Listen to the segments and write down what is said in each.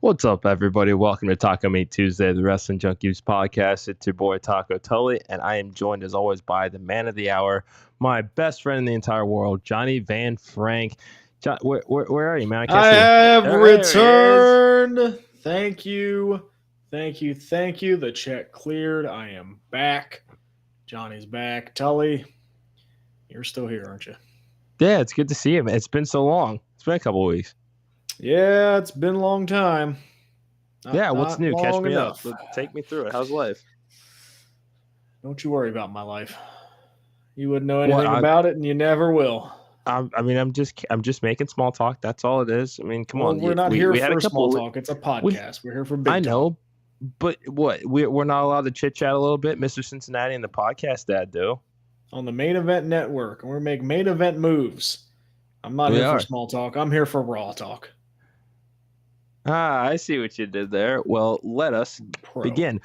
What's up, everybody? Welcome to Taco Meat Tuesday, the Wrestling Junkies podcast. It's your boy Taco Tully, and I am joined as always by the man of the hour, my best friend in the entire world, Johnny Van Frank. John, where are you, man? I have returned. Thank you. The check cleared. I am back. Johnny's back. Tully, you're still here, aren't you? Yeah, it's good to see you, man. It's been so long. It's been a couple of weeks. Yeah, it's been a long time. What's new? Catch me up. Take me through it. How's life? Don't you worry about my life. You wouldn't know anything about it, and you never will. I'm just making small talk. That's all it is. I mean, come on. We're not here for small talk. It's a podcast. We're here for big talk. I know, but what? We're not allowed to chit chat a little bit. Mr. Cincinnati and the podcast dad do on the Main Event Network, and we're making main event moves. I'm not here for small talk. I'm here for raw talk. I see what you did there. Well, let us begin.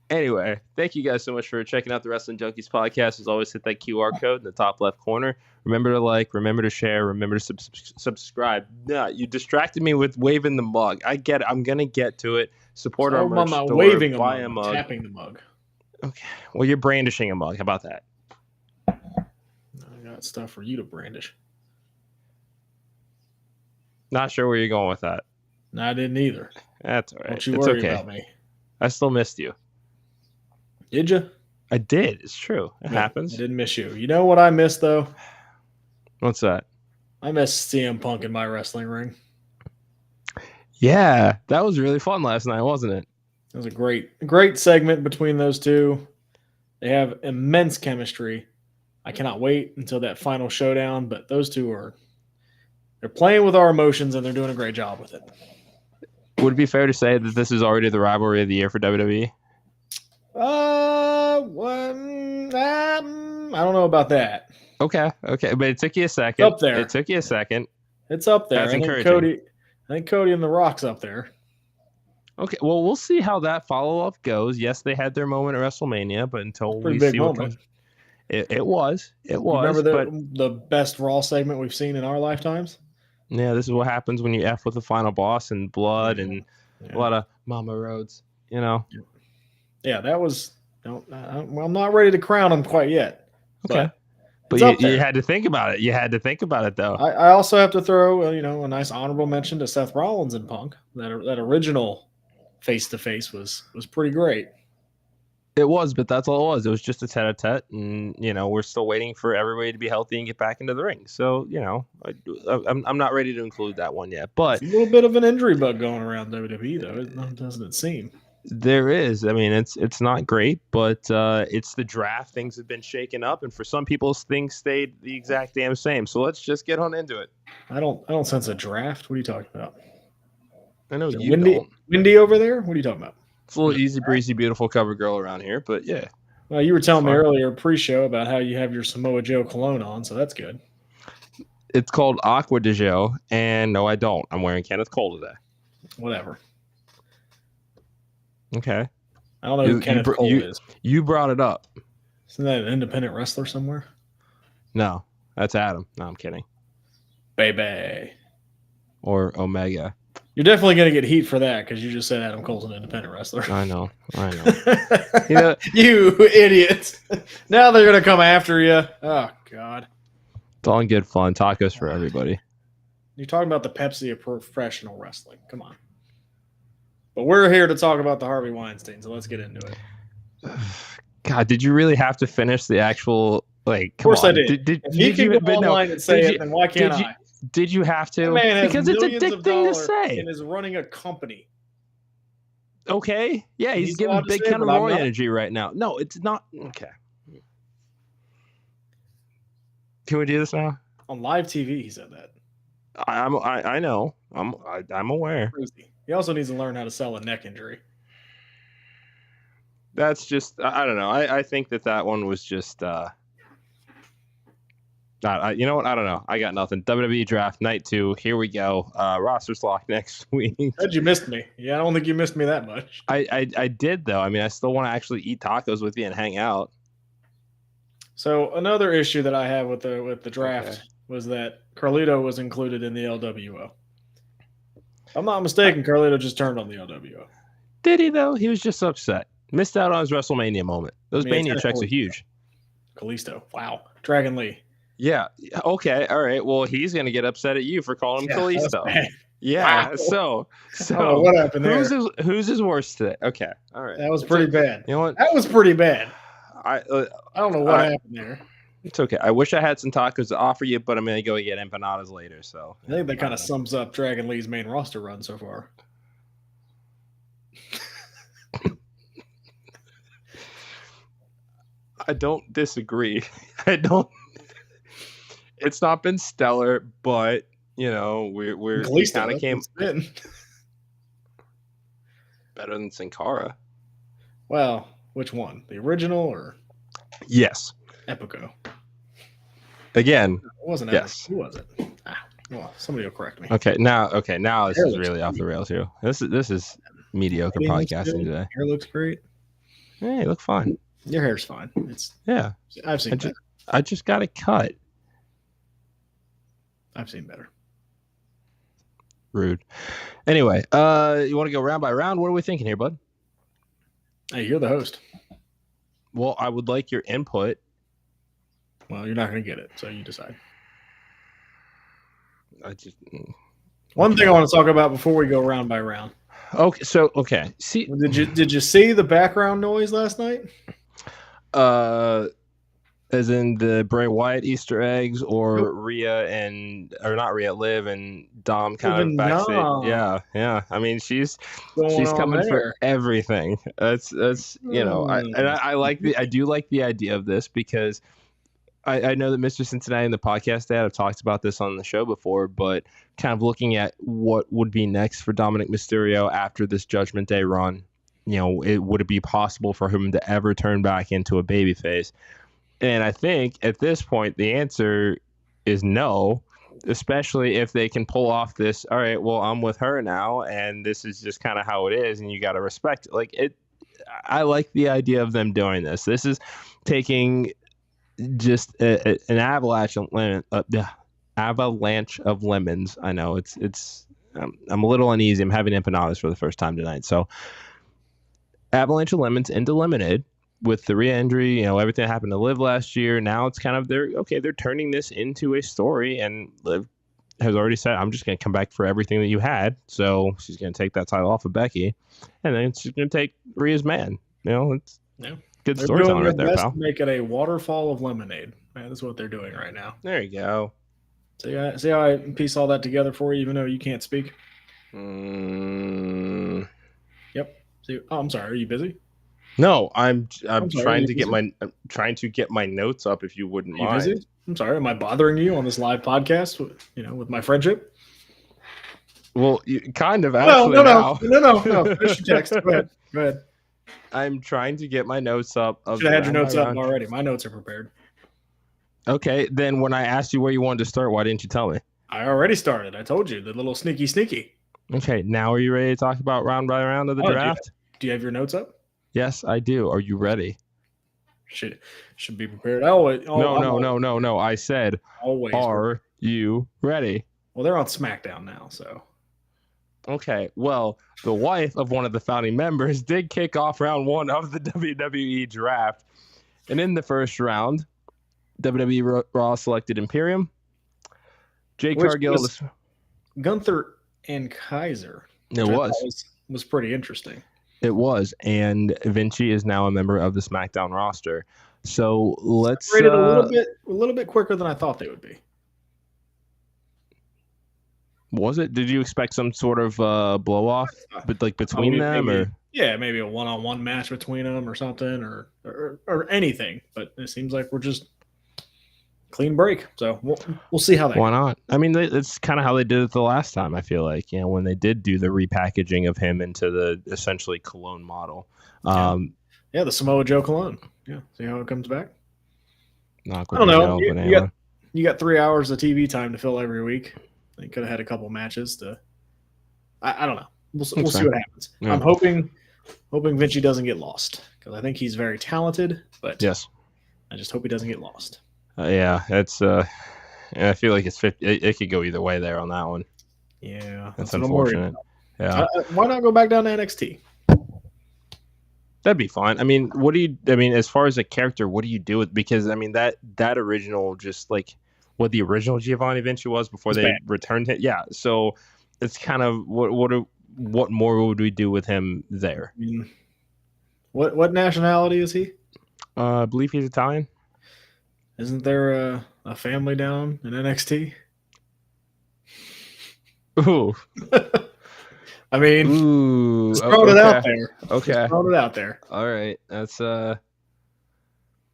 Anyway, thank you guys so much for checking out the Wrestling Junkies podcast. As always, hit that QR code in the top left corner. Remember to like, remember to share, remember to subscribe. No, you distracted me with waving the mug. I get it. I'm going to get to it. Support our merch store. Waving a mug. Tapping the mug. Okay. Well, you're brandishing a mug. How about that? I got stuff for you to brandish. Not sure where you're going with that. No, I didn't either. That's all right. Don't you worry about me. I still missed you. Did you? I did. It's true. It happens. I didn't miss you. You know what I missed, though? What's that? I missed CM Punk in my wrestling ring. Yeah, that was really fun last night, wasn't it? It was a great segment between those two. They have immense chemistry. I cannot wait until that final showdown, but those two they're playing with our emotions, and they're doing a great job with it. Would it be fair to say that this is already the rivalry of the year for WWE? I don't know about that. Okay, but it took you a second. It's up there. It took you a second. It's up there. That's encouraging. I think Cody and The Rock's up there. Okay, well, we'll see how that follow-up goes. Yes, they had their moment at WrestleMania, but until we see what comes... It was. Remember the best Raw segment we've seen in our lifetimes? Yeah, this is what happens when you F with the final boss and blood and a lot of Mama Rhodes, you know? Yeah, that was... I'm not ready to crown him quite yet. Okay. But you had to think about it. You had to think about it, though. I also have to throw, a nice honorable mention to Seth Rollins and Punk. That original face-to-face was pretty great. It was, but that's all it was. It was just a tete-a-tete, and, we're still waiting for everybody to be healthy and get back into the ring. So, I'm not ready to include that one yet. But it's a little bit of an injury bug going around WWE, though, doesn't it seem? There is. I mean, it's not great, but it's the draft. Things have been shaken up, and for some people, things stayed the exact damn same. So let's just get on into it. I don't sense a draft. What are you talking about? I know you don't. Windy over there? What are you talking about? It's a little easy breezy, beautiful cover girl around here, but yeah. Well, you were telling me earlier pre-show about how you have your Samoa Joe cologne on, so that's good. It's called Aqua de Joe, and no, I don't. I'm wearing Kenneth Cole today. Whatever. Okay. I don't know who Kenneth Cole is. You brought it up. Isn't that an independent wrestler somewhere? No, that's Adam. No, I'm kidding. Baby. Or Omega. You're definitely going to get heat for that because you just said Adam Cole's an independent wrestler. I know. You idiot. Now they're going to come after you. Oh, God. It's all in good fun. Tacos for everybody. You're talking about the Pepsi of professional wrestling. Come on. But we're here to talk about the Harvey Weinstein, so let's get into it. God, did you really have to finish the actual, Of course I did. If you can go online and say it, then why can't I? Did you have to? Because it's a dick thing to say. And is running a company. Okay. Yeah, he's giving big Ken Roy energy right now. No, it's not. Okay. Can we do this now? On live TV, he said that. I know. I'm aware. Crazy. He also needs to learn how to sell a neck injury. That's just, I don't know. I think that one was just, you know what? I don't know. I got nothing. WWE Draft Night 2. Here we go. Roster's locked next week. Said you missed me. Yeah, I don't think you missed me that much. I did, though. I mean, I still want to actually eat tacos with you and hang out. So another issue that I have with the draft was that Carlito was included in the LWO. If I'm not mistaken, Carlito just turned on the LWO. Did he, though? He was just upset. Missed out on his WrestleMania moment. Those Mania checks are huge. Kalisto. Wow. Dragon Lee. Yeah. Okay. All right. Well, he's going to get upset at you for calling him Kalisto. Yeah. Wow. So what happened there? Who's his worst today? Okay. All right. That was pretty bad. You know what? That was pretty bad. I don't know what happened there. It's okay. I wish I had some tacos to offer you, but I'm going to go get empanadas later. So I think that kind of sums up Dragon Lee's main roster run so far. I don't disagree. I don't. It's not been stellar, but we kind of came better than Sin Cara. Well, which one? The original or? Yes. Epico. Again. It wasn't yes. Epico. Who was it? Well, somebody will correct me. Okay, now this is really off the rails here. This is mediocre podcasting today. Hair looks great. Hey, you look fine. Your hair's fine. I've seen better. I just got it cut. I've seen better. Rude. Anyway, you want to go round by round? What are we thinking here, bud? Hey, you're the host. Well, I would like your input. Well, you're not going to get it, so you decide. One thing I want to talk about before we go round by round. Okay. See, did you see the background noise last night? As in the Bray Wyatt Easter eggs, or Liv and Dom kind of backstage. No. Yeah. I mean, she's coming for everything. That's I do like the idea of this, because I know that Mr. Cincinnati and the podcast dad have talked about this on the show before, but kind of looking at what would be next for Dominic Mysterio after this Judgment Day run. Would it be possible for him to ever turn back into a babyface? And I think at this point, the answer is no, especially if they can pull off this, all right, well, I'm with her now, and this is just kind of how it is, and you got to respect it. I like the idea of them doing this. This is taking just an avalanche of lemons. I know it's I'm a little uneasy. I'm having empanadas for the first time tonight. So avalanche of lemons into lemonade with the re-entry, everything that happened to Liv last year. Now it's kind of they're turning this into a story, and Liv has already said, I'm just going to come back for everything that you had. So she's going to take that title off of Becky, and then she's going to take Rhea's man. It's good storytelling right there, pal. Make it a waterfall of lemonade. Man, that's what they're doing right now. There you go. See how I piece all that together for you, even though you can't speak? Yep. I'm sorry. Are you busy? No, I'm trying to get my notes up. If you wouldn't mind. Busy? I'm sorry. Am I bothering you on this live podcast? With my friendship. Well, you kind of actually. No. Finish your text. Go ahead. I'm trying to get my notes up. Should have had your notes up already. My notes are prepared. Okay, then when I asked you where you wanted to start, why didn't you tell me? I already started. I told you, the little sneaky. Okay, now are you ready to talk about round by round of the draft? Do you have your notes up? Yes, I do. Are you ready? Should be prepared. No. I said, always. Are you ready? Well, they're on SmackDown now, so. Okay, well, the wife of one of the founding members did kick off round 1 of the WWE Draft. And in the first round, WWE Raw selected Imperium. Jade Cargill. Gunther and Kaiser. It was pretty interesting. It was, and Vinci is now a member of the SmackDown roster. So let's rated a little bit quicker than I thought they would be. Was it? Did you expect some sort of blow off, between them, or maybe a one-on-one match between them or something, or anything? But it seems like we're just clean break. So we'll see how that. Why not? I mean, it's kind of how they did it the last time. I feel like when they did do the repackaging of him into the essentially Cologne model. The Samoa Joe Cologne. Yeah, see how it comes back. I don't know. You got 3 hours of TV time to fill every week. They could have had a couple matches to. I don't know. We'll see what happens. Yeah. I'm hoping Vinci doesn't get lost, because I think he's very talented. But yes, I just hope he doesn't get lost. It's. I feel like it's 50. It could go either way there on that one. Yeah, that's unfortunate. Yeah. Why not go back down to NXT? That'd be fine. I mean, as far as a character, what do you do with? Because I mean that original, just like what the original Giovanni Vinci was before they returned it. Yeah. So it's kind of what more would we do with him there? I mean, what nationality is he? I believe he's Italian. Isn't there a family down in NXT? Ooh. I mean, ooh, just throwing it out there. Okay. Just throwing it out there. All right. That's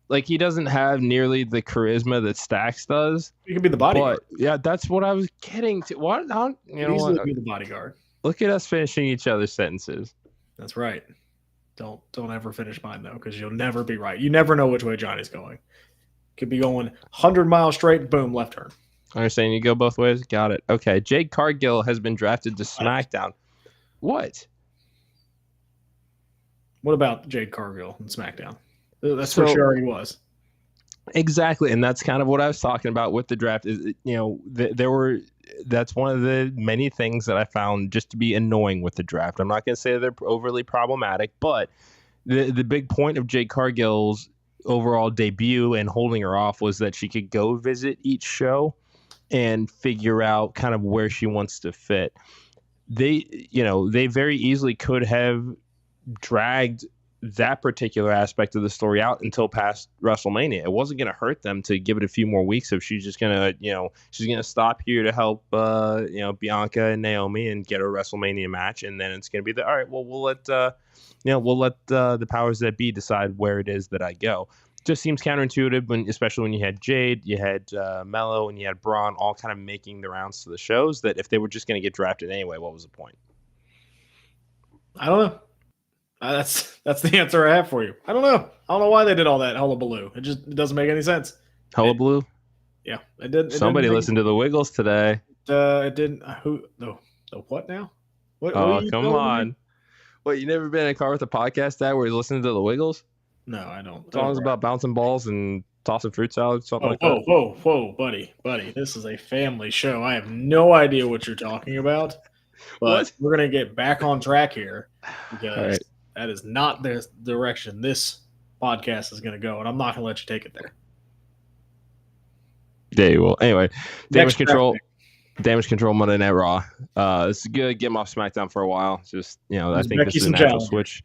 like he doesn't have nearly the charisma that Stax does. He could be the bodyguard. But yeah, that's what I was getting to. What? You know what? Be the bodyguard. Look at us finishing each other's sentences. That's right. Don't ever finish mine though, because you'll never be right. You never know which way Johnny's going. Could be going 100 miles straight, boom, left turn. I understand you go both ways. Got it. Okay. Jade Cargill has been drafted to SmackDown. What? What about Jade Cargill in SmackDown? That's where she already was. Exactly, and that's kind of what I was talking about with the draft. Is that's one of the many things that I found just to be annoying with the draft. I'm not going to say they're overly problematic, but the big point of Jade Cargill's overall debut and holding her off was that she could go visit each show and figure out kind of where she wants to fit. They very easily could have dragged that particular aspect of the story out until past WrestleMania. It wasn't going to hurt them to give it a few more weeks if she's just going to, she's going to stop here to help, Bianca and Naomi and get a WrestleMania match. And then it's going to be all right, well, we'll let the powers that be decide where it is that I go. Just seems counterintuitive, especially when you had Jade, you had Mello, and you had Braun all kind of making the rounds to the shows, that if they were just going to get drafted anyway, what was the point? I don't know. That's the answer I have for you. I don't know. I don't know why they did all that hullabaloo. It doesn't make any sense. Hullabaloo? Yeah, it did. Somebody listened to the Wiggles today. It didn't. Who? The what now? What come on. What, you never been in a car with a podcast where you're listening to the Wiggles? No, I don't. Songs about bouncing balls and tossing fruit salad, something like that. Whoa, buddy. This is a family show. I have no idea what you're talking about. But we're going to get back on track here because that is not the direction this podcast is going to go, and I'm not going to let you take it there. Yeah, you will. Anyway, Damage Control Monday Night Raw. It's good. Get them off SmackDown for a while. Just, I think this is a natural switch.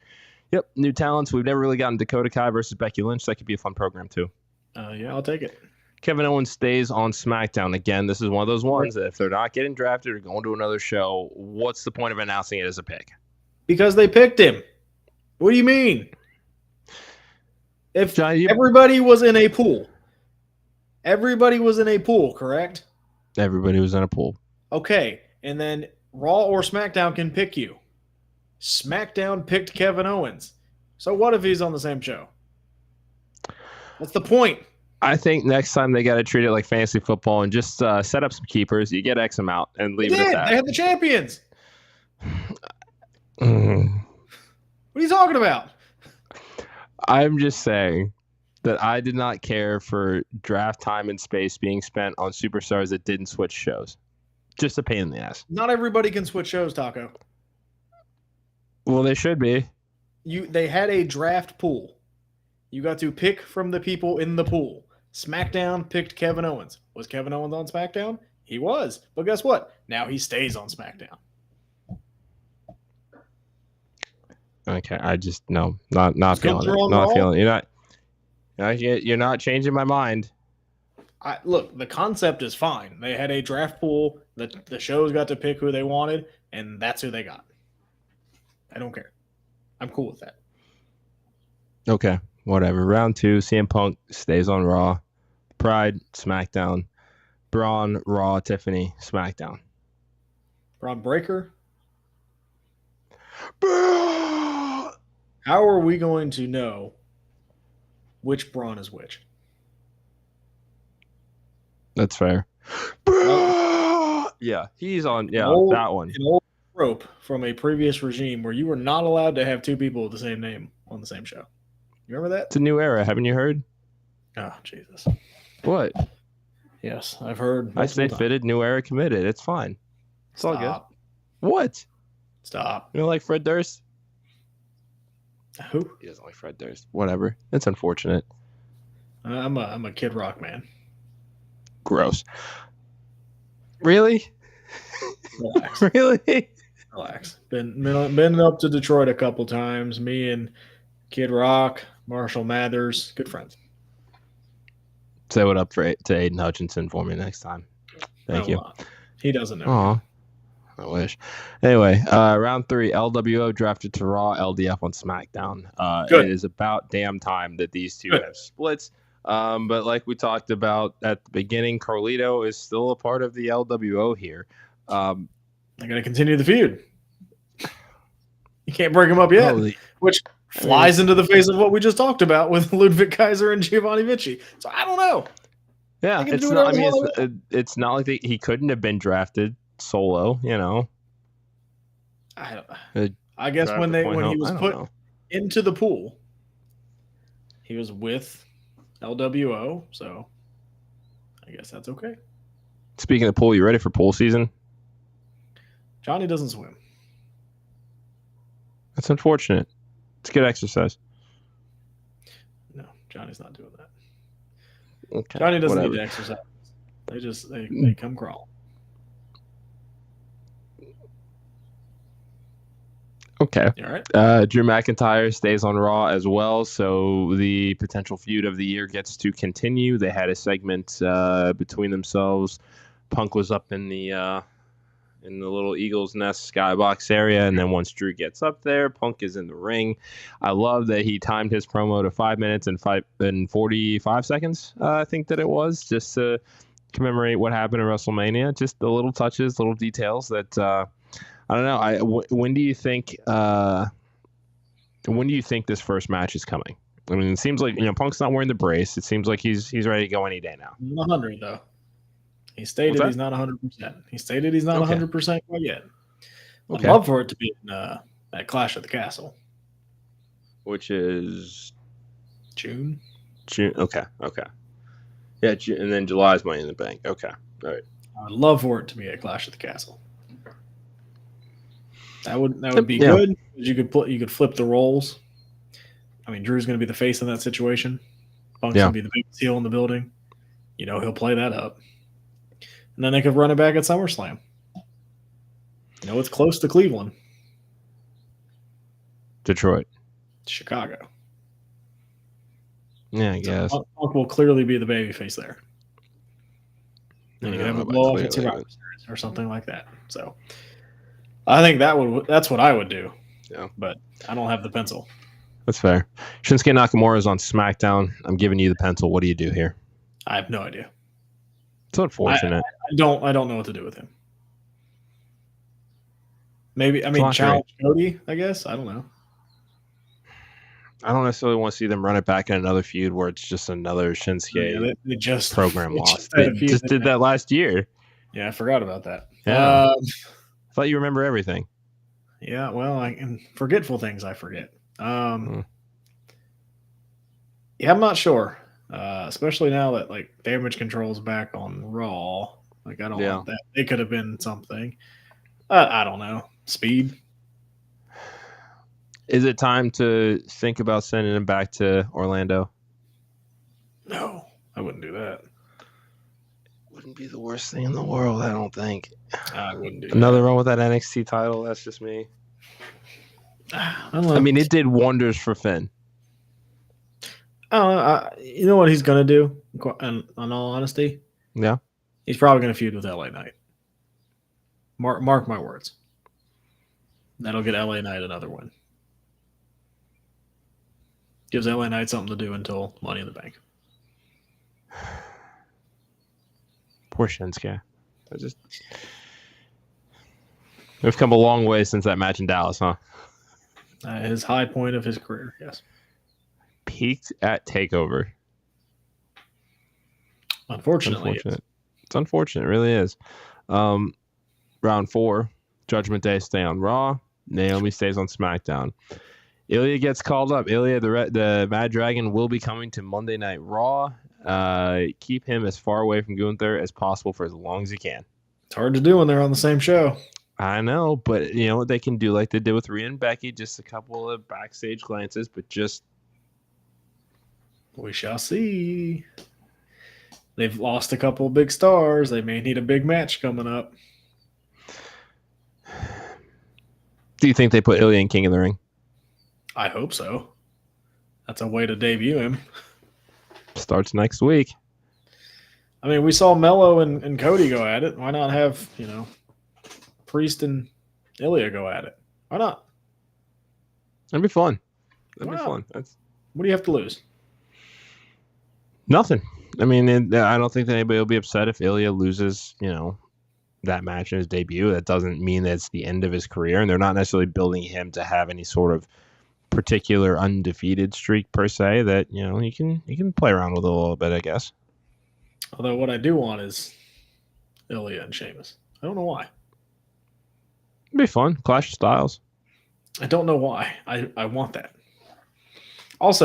Yep, new talents. We've never really gotten Dakota Kai versus Becky Lynch. That could be a fun program, too. Yeah, I'll take it. Kevin Owens stays on SmackDown. Again, this is one of those ones that if they're not getting drafted or going to another show, what's the point of announcing it as a pick? Because they picked him. What do you mean? If everybody was in a pool. Everybody was in a pool, correct? Everybody was in a pool. Okay, and then Raw or SmackDown can pick you. SmackDown picked Kevin Owens. So what if he's on the same show? What's the point? I think next time they got to treat it like fantasy football and just set up some keepers. You get X amount and leave it at that. They had the champions. What are you talking about? I'm just saying that I did not care for draft time and space being spent on superstars that didn't switch shows. Just a pain in the ass. Not everybody can switch shows, Taco. Well, they should be. They had a draft pool. You got to pick from the people in the pool. SmackDown picked Kevin Owens. Was Kevin Owens on SmackDown? He was. But guess what? Now he stays on SmackDown. Okay, I just not feeling it. Not feeling it. You're not changing my mind. Look, the concept is fine. They had a draft pool. The shows got to pick who they wanted, and that's who they got. I don't care. I'm cool with that. Okay, whatever. Round 2, CM Punk stays on Raw. Pride, SmackDown. Braun, Raw. Tiffany, SmackDown. Braun Breaker. How are we going to know which Braun is which? That's fair. Yeah, he's on. Yeah, that one. An old trope from a previous regime where you were not allowed to have two people with the same name on the same show. You remember that? It's a new era. Haven't you heard? Oh, Jesus. What? Yes, I've heard. I stay fitted, new era committed. It's fine. It's all good. Stop. What? Stop. You don't like Fred Durst? Who? He doesn't like Fred Durst. Whatever. It's unfortunate. I'm a Kid Rock man. Gross. Really? Relax. Really? Relax. Been up to Detroit a couple times. Me and Kid Rock, Marshall Mathers, good friends. Say what up to Aiden Hutchinson for me next time. Thank you. He doesn't know. Aw. I wish. Anyway, round 3, LWO drafted to Raw, LDF on SmackDown. It is about damn time that these two have splits. But like we talked about at the beginning, Carlito is still a part of the LWO here. They're going to continue the feud. You can't break him up yet, which flies into the face of what we just talked about with Ludwig Kaiser and Giovanni Vinci. So I don't know. Yeah, it's not. I mean, it's not like he couldn't have been drafted solo. You know. I guess when he was put into the pool, he was with LWO. So I guess that's okay. Speaking of pool, you ready for pool season? Johnny doesn't swim. That's unfortunate. It's good exercise. No, Johnny's not doing that. Okay, Johnny doesn't need to exercise. They come crawl. Okay. All right. Drew McIntyre stays on Raw as well, so the potential feud of the year gets to continue. They had a segment between themselves. Punk was up in the little Eagle's Nest skybox area, and then once Drew gets up there, Punk is in the ring. I love that he timed his promo to 5 minutes and 45 seconds. I think that it was just to commemorate what happened in WrestleMania. Just the little touches, little details that I don't know. When do you think? When do you think this first match is coming? I mean, it seems like Punk's not wearing the brace. It seems like he's ready to go any day now. 100 though. He stated he's not 100%. He stated he's not 100% quite yet. I'd love for it to be in that Clash at the Castle, which is June. Okay. Yeah, June, and then July's Money in the Bank. Okay, all right. I'd love for it to be a Clash at the Castle. That would be good. You could flip the roles. I mean, Drew's going to be the face in that situation. Punk's going to be the biggest heel in the building. He'll play that up. And then they could run it back at SummerSlam. It's close to Cleveland. Detroit. Chicago. Yeah, I guess. Punk will clearly be the babyface there. And you can have a blow off at Survivor Series or something like that. So I think that's what I would do. Yeah. But I don't have the pencil. That's fair. Shinsuke Nakamura is on SmackDown. I'm giving you the pencil. What do you do here? I have no idea. It's unfortunate. I don't know what to do with him. Maybe challenge Cody, I guess. I don't know. I don't necessarily want to see them run it back in another feud where it's just another Shinsuke program loss. They just did that last year. Yeah, I forgot about that. Yeah. I thought you remember everything. Yeah, well, forgetful things I forget. Yeah, I'm not sure. Especially now that Damage Control's back on Raw. I don't want that. It could have been something. I don't know. Speed. Is it time to think about sending him back to Orlando? No, I wouldn't do that. Wouldn't be the worst thing in the world, I don't think. I wouldn't do another run with that NXT title. That's just me. I mean, it did wonders for Finn. You know what he's gonna do? In all honesty, yeah, he's probably gonna feud with LA Knight. Mark my words. That'll get LA Knight another win. Gives LA Knight something to do until Money in the Bank. Poor Shinsuke. We've come a long way since that match in Dallas, huh? His high point of his career, yes. Peaked at TakeOver. Unfortunately. It's unfortunate. It really is. Round 4, Judgment Day stay on Raw. Naomi stays on SmackDown. Ilya gets called up. Ilya, the Mad Dragon, will be coming to Monday Night Raw. Keep him as far away from Gunther as possible for as long as you can. It's hard to do when they're on the same show. I know, but you know what they can do, like they did with Rhea and Becky, just a couple of backstage glances, but just we shall see. They've lost a couple of big stars. They may need a big match coming up. Do you think they put Ilya and King in the ring? I hope so. That's a way to debut him. Starts next week. I mean, we saw Mello and Cody go at it. Why not have, Priest and Ilya go at it? Why not? That'd be fun. That'd be fun. What do you have to lose? Nothing. I mean, I don't think that anybody will be upset if Ilya loses, that match in his debut. That doesn't mean that it's the end of his career, and they're not necessarily building him to have any sort of particular undefeated streak per se. That you can play around with a little bit, I guess. Although what I do want is Ilya and Sheamus. I don't know why. It'd be fun. Clash of styles. I don't know why. I want that. Also,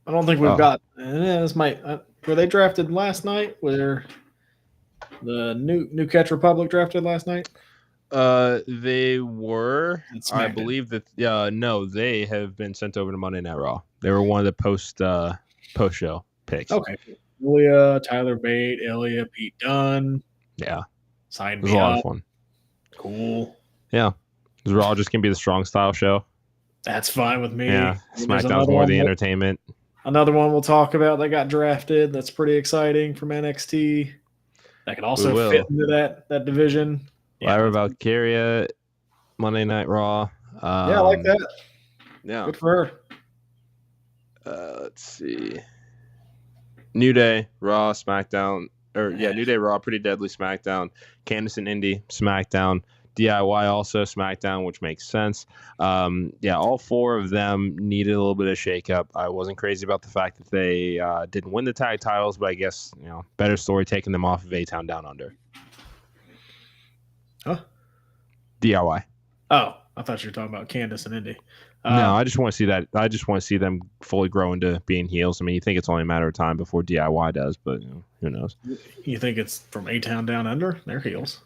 I don't think we've got. This might. Were they drafted last night? Were the New Catch Republic drafted last night? They were. I believe that. No, they have been sent over to Monday Night Raw. They were one of the post show picks. Okay. Ilya, Tyler Bate, Ilya, Pete Dunne. Yeah. Sign me up. It was a lot of fun. Cool. Yeah. Is Raw just going to be the strong style show? That's fine with me. Yeah. SmackDown's more the entertainment. Another one we'll talk about that got drafted. That's pretty exciting from NXT. That could also fit into that division. Yeah, Lyra Valkyria, Monday Night Raw. I like that. Yeah. Good for her. Let's see. New Day, Raw, SmackDown. New Day, Raw, Pretty Deadly, SmackDown. Candice and Indy, SmackDown. DIY also, SmackDown, which makes sense. All four of them needed a little bit of shakeup. I wasn't crazy about the fact that they didn't win the tag titles, but I guess, better story taking them off of A-Town Down Under. Huh? DIY. Oh, I thought you were talking about Candice and Indy. No, I just want to see that. I just want to see them fully grow into being heels. I mean, you think it's only a matter of time before DIY does, but who knows? You think it's from A-Town Down Under? They're heels.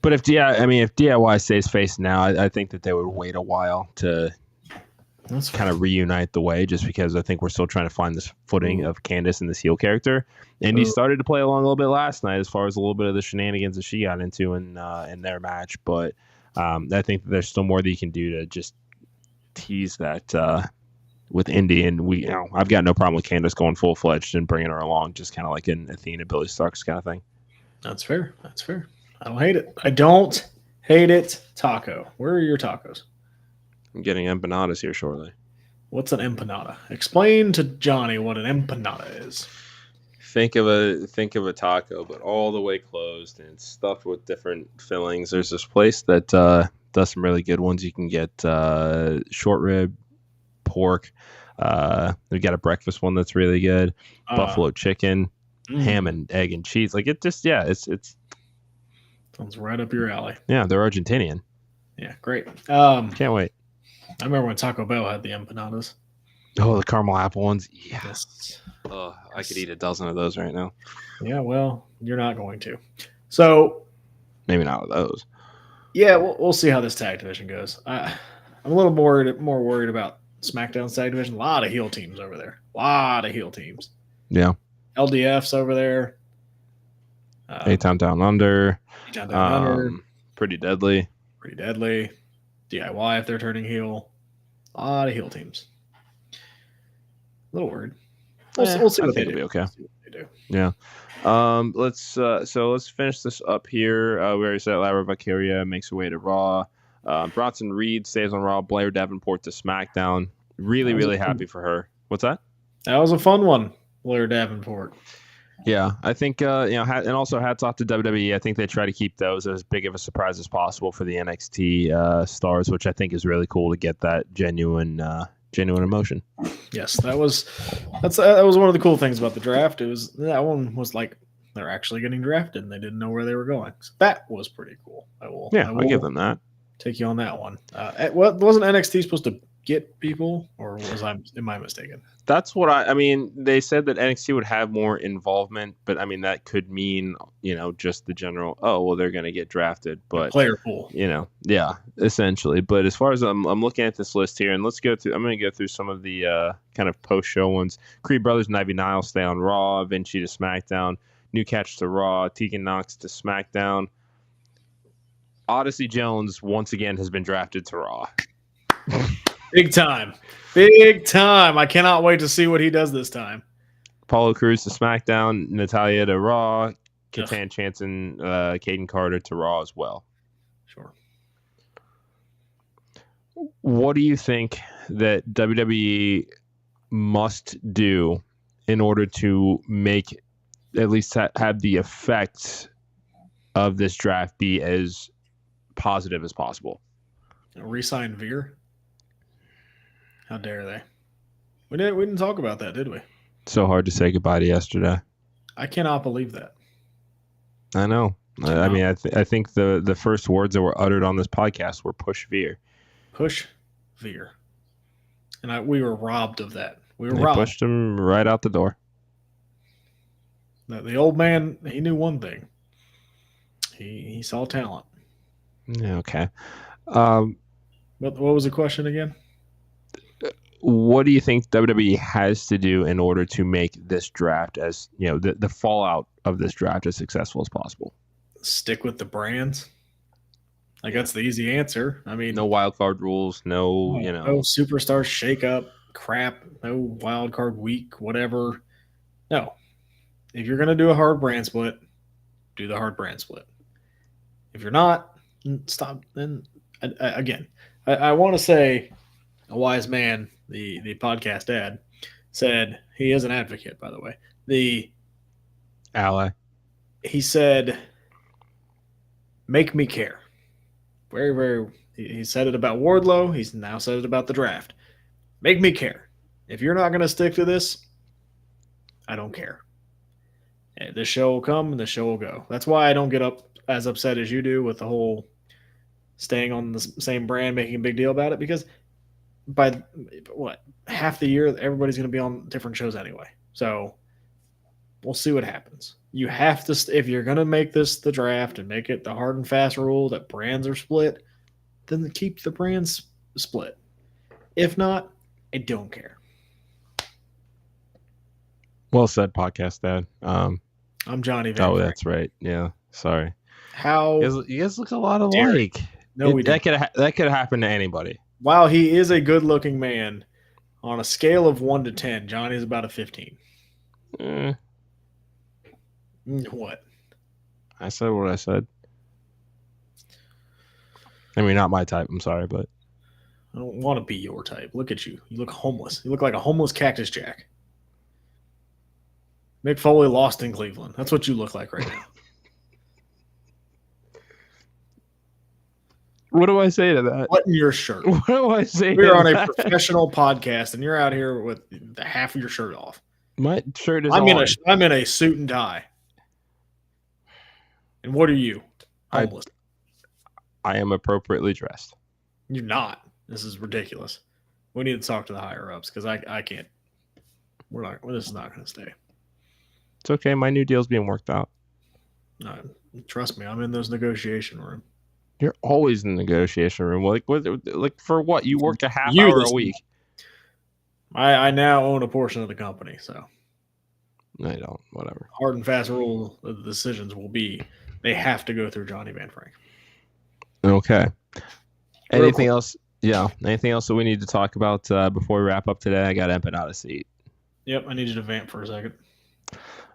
But if DIY stays face now, I think that they would wait a while to kind of reunite the way, just because I think we're still trying to find this footing of Candice and this heel character. And he started to play along a little bit last night as far as a little bit of the shenanigans that she got into in their match. But I think that there's still more that you can do to just tease that with Indy. And I've got no problem with Candice going full fledged and bringing her along, just kind of like an Athena, Billy Starks kind of thing. That's fair. I don't hate it. Taco. Where are your tacos? I'm getting empanadas here shortly. What's an empanada? Explain to Johnny what an empanada is. Think of a taco, but all the way closed and stuffed with different fillings. There's this place that does some really good ones. You can get short rib, pork. They've got a breakfast one that's really good. Buffalo chicken, ham and egg and cheese. Like it's sounds right up your alley. Yeah, they're Argentinian. Yeah, great. Can't wait. I remember when Taco Bell had the empanadas. Oh, the caramel apple ones. Yeah. Yes. Oh, I could eat a dozen of those right now. Yeah, well, you're not going to. So maybe not with those. Yeah, we'll see how this tag division goes. I'm a little more worried about SmackDown's tag division. A lot of heel teams over there. Yeah. LDF's over there. A-Town Down Under. Pretty Deadly. DIY if they're turning heel. A lot of heel teams. A little worried. We'll see what they do. It'll be okay. Yeah. Let's finish this up here. We already said Lyra Valkyria makes her way to Raw. Bronson Reed stays on Raw. Blair Davenport to SmackDown. Really happy for her. What's that? That was a fun one, Blair Davenport. Yeah, I think and also hats off to WWE. I think they try to keep those as big of a surprise as possible for the NXT stars, which I think is really cool to get that genuine emotion. Yes, that was one of the cool things about the draft. That one was like they're actually getting drafted and they didn't know where they were going. So that was pretty cool. I'll give them that. Take you on that one. Wasn't NXT supposed to get people, or am I mistaken? That's what I mean, they said that NXT would have more involvement, but I mean, that could mean, just the general, oh, well, they're going to get drafted, but player pool, yeah, essentially. But as far as I'm looking at this list here, and I'm going to go through some of the kind of post-show ones. Creed Brothers and Ivy Nile stay on Raw, Vinci to SmackDown, New Catch to Raw, Tegan Knox to SmackDown. Odyssey Jones, once again, has been drafted to Raw. Big time. Big time. I cannot wait to see what he does this time. Apollo Crews to SmackDown, Natalya to Raw, Katan Chance and Caden Carter to Raw as well. Sure. What do you think that WWE must do in order to make, at least have the effects of this draft be as positive as possible? Resign Veer? How dare they? We didn't talk about that, did we? So hard to say goodbye to yesterday. I cannot believe that. I know. I mean, I think the first words that were uttered on this podcast were push Veer. Push Veer. And we were robbed of that. We pushed him right out the door. The old man, he knew one thing. He saw talent. Yeah, okay. What was the question again? What do you think WWE has to do in order to make this draft, as the fallout of this draft, as successful as possible? Stick with the brands. Like, that's the easy answer. I mean, no wild card rules, no superstar shakeup crap, no wild card week, whatever. No, if you're gonna do a hard brand split, do the hard brand split. If you're not, stop. Then again, I want to say, a wise man, the podcast dad, said, he is an advocate, by the way. The ally. He said, make me care. Very, very. He said it about Wardlow. He's now said it about the draft. Make me care. If you're not going to stick to this, I don't care. This show will come and the show will go. That's why I don't get as upset as you do with the whole staying on the same brand, making a big deal about it, because by half the year, everybody's going to be on different shows anyway. So we'll see what happens. You have to, if you're going to make this the draft and make it the hard and fast rule that brands are split, then keep the brands split. If not, I don't care. Well said, podcast dad. I'm Johnny Van Oh, Frank. that's right. Yeah, sorry. How you guys look a lot alike. No, we that could happen to anybody. While he is a good-looking man, on a scale of 1 to 10, Johnny's about a 15. What? I said what I said. I mean, not my type. I'm sorry, but I don't want to be your type. Look at you. You look homeless. You look like a homeless Cactus Jack. Mick Foley lost in Cleveland. That's what you look like right now. What do I say to that? What in your shirt? What do I say? We're on a professional podcast, and you're out here with the half of your shirt off. My shirt is I'm in a suit and tie. And what are you? Homeless. I am appropriately dressed. You're not. This is ridiculous. We need to talk to the higher ups because I can't. This is not going to stay. It's okay. My new deal's being worked out. No, trust me. I'm in those negotiation room. You're always in the negotiation room. Like for what? You work a half hour a week. I now own a portion of the company, so I don't. Whatever. Hard and fast rule of the decisions will be they have to go through Johnny Van Frank. Okay. Anything else? Yeah. Anything else that we need to talk about before we wrap up today? I got Empanada seat. Yep. I need you to vamp for a second.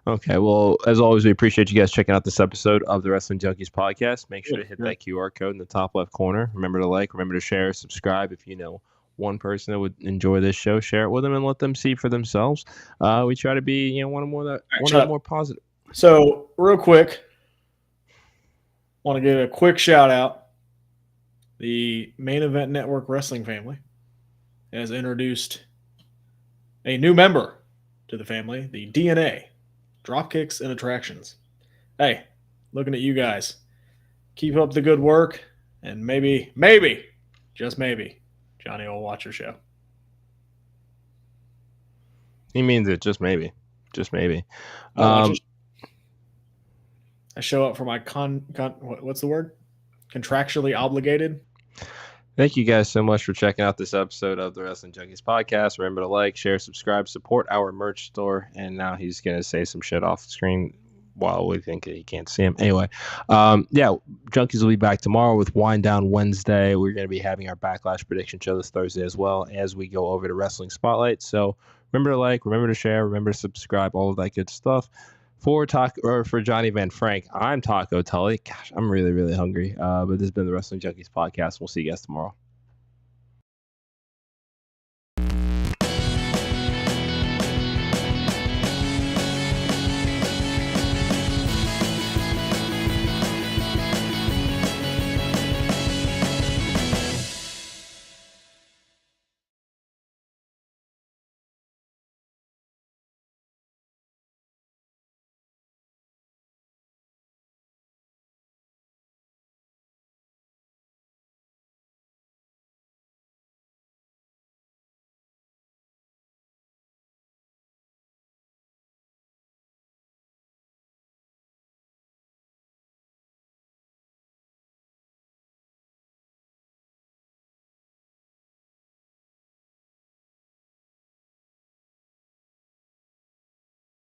Okay, well, as always, we appreciate you guys checking out this episode of the Wrestling Junkies podcast. Make sure to hit that QR code in the top left corner. Remember to like, remember to share, subscribe. If you know one person that would enjoy this show, share it with them and let them see for themselves. We try to be, one of the more positive. So, real quick, want to give a quick shout out. The Main Event Network Wrestling family has introduced a new member to the family, the DNA. Dropkicks and Attractions. Hey, looking at you guys. Keep up the good work, and maybe, just maybe, Johnny will watch your show. He means it. Just maybe. Just maybe. I show up for my what's the word? Contractually obligated. Thank you guys so much for checking out this episode of the Wrestling Junkies podcast. Remember to like, share, subscribe, support our merch store. And now he's going to say some shit off the screen while we think he can't see him. Anyway, Junkies will be back tomorrow with Wind Down Wednesday. We're going to be having our Backlash prediction show this Thursday as well as we go over to Wrestling Spotlight. So remember to like, remember to share, remember to subscribe, all of that good stuff. For Johnny Van Frank, I'm Taco Tully. Gosh, I'm really, really hungry. But this has been the Wrestling Junkies podcast. We'll see you guys tomorrow.